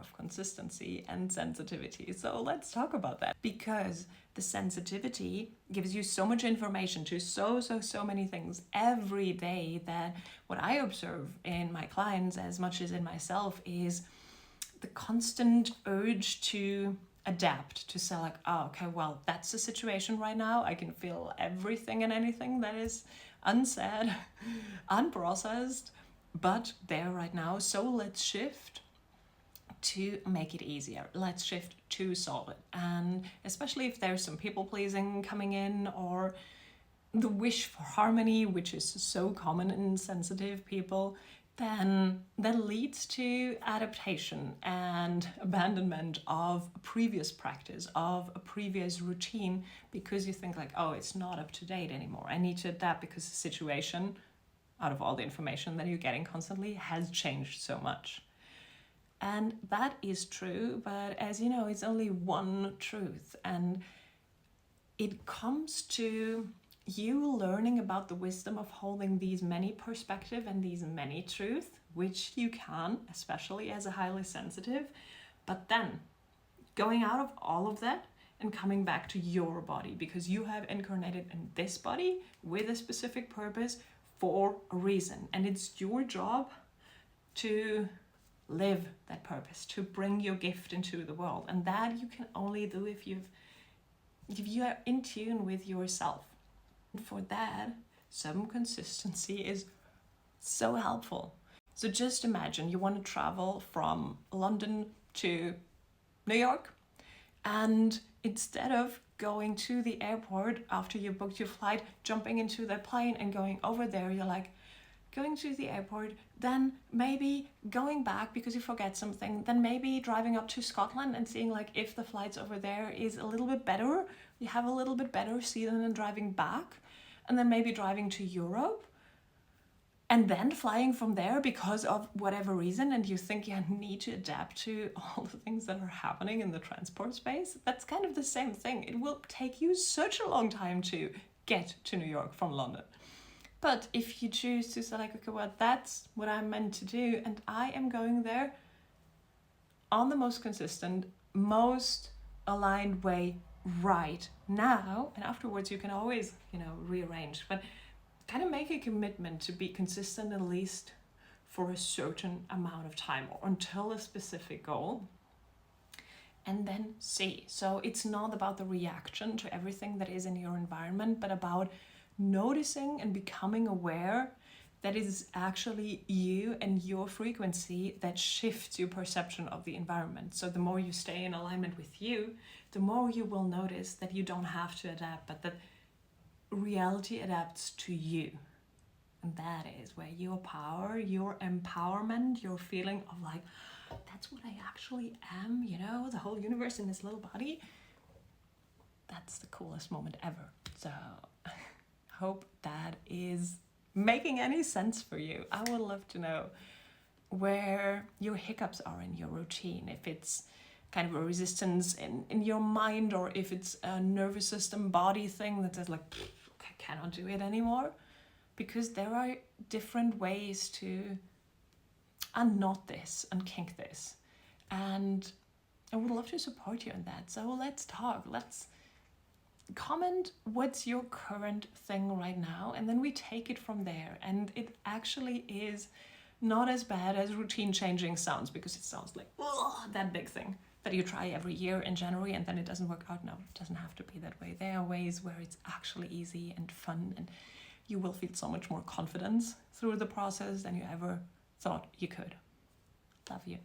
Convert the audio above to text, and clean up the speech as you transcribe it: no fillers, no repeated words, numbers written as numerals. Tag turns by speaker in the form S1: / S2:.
S1: of consistency and sensitivity. So let's talk about that, because the sensitivity gives you so much information to so many things every day, that what I observe in my clients as much as in myself is the constant urge to adapt, to say like, oh, okay, well, that's the situation right now. I can feel everything and anything that is unsaid, unprocessed, but there right now. So let's shift to make it easier. Let's shift to solve it. And especially if there's some people pleasing coming in, or the wish for harmony, which is so common in sensitive people, then that leads to adaptation and abandonment of a previous practice, of a previous routine, because you think like, oh, it's not up to date anymore. I need to adapt because the situation, out of all the information that you're getting constantly, has changed so much. And that is true, but as you know, it's only one truth. And it comes to you learning about the wisdom of holding these many perspectives and these many truths, which you can, especially as a highly sensitive, but then going out of all of that and coming back to your body, because you have incarnated in this body with a specific purpose for a reason. And it's your job to live that purpose, to bring your gift into the world. And that you can only do if you are in tune with yourself. And for that, some consistency is so helpful. So just imagine you want to travel from London to New York, and instead of going to the airport after you booked your flight, jumping into the plane and going over there, you're like going to the airport, then maybe going back because you forget something, then maybe driving up to Scotland and seeing like if the flights over there is a little bit better, you have a little bit better season, and driving back, and then maybe driving to Europe, and then flying from there because of whatever reason, and you think you need to adapt to all the things that are happening in the transport space. That's kind of the same thing. It will take you such a long time to get to New York from London. But if you choose to say like, okay, well, that's what I'm meant to do, and I am going there on the most consistent, most aligned way right now, and afterwards you can always, rearrange, but kind of make a commitment to be consistent at least for a certain amount of time or until a specific goal, and then see. So it's not about the reaction to everything that is in your environment, but about noticing and becoming aware that it is actually you and your frequency that shifts your perception of the environment. So the more you stay in alignment with you, the more you will notice that you don't have to adapt, but that reality adapts to you. And that is where your power, your empowerment, your feeling of like, that's what I actually am, the whole universe in this little body, that's the coolest moment ever. So hope that is making any sense for you. I would love to know where your hiccups are in your routine, if it's kind of a resistance in your mind, or if it's a nervous system body thing that says like, I cannot do it anymore. Because there are different ways to unknot this, unkink this. And I would love to support you in that. So let's talk. Let's comment what's your current thing right now, and then we take it from there. And it actually is not as bad as routine changing sounds, because it sounds like that big thing that you try every year in January and then it doesn't work out. No, it doesn't have to be that way. There are ways where it's actually easy and fun, and you will feel so much more confidence through the process than you ever thought you could. Love you.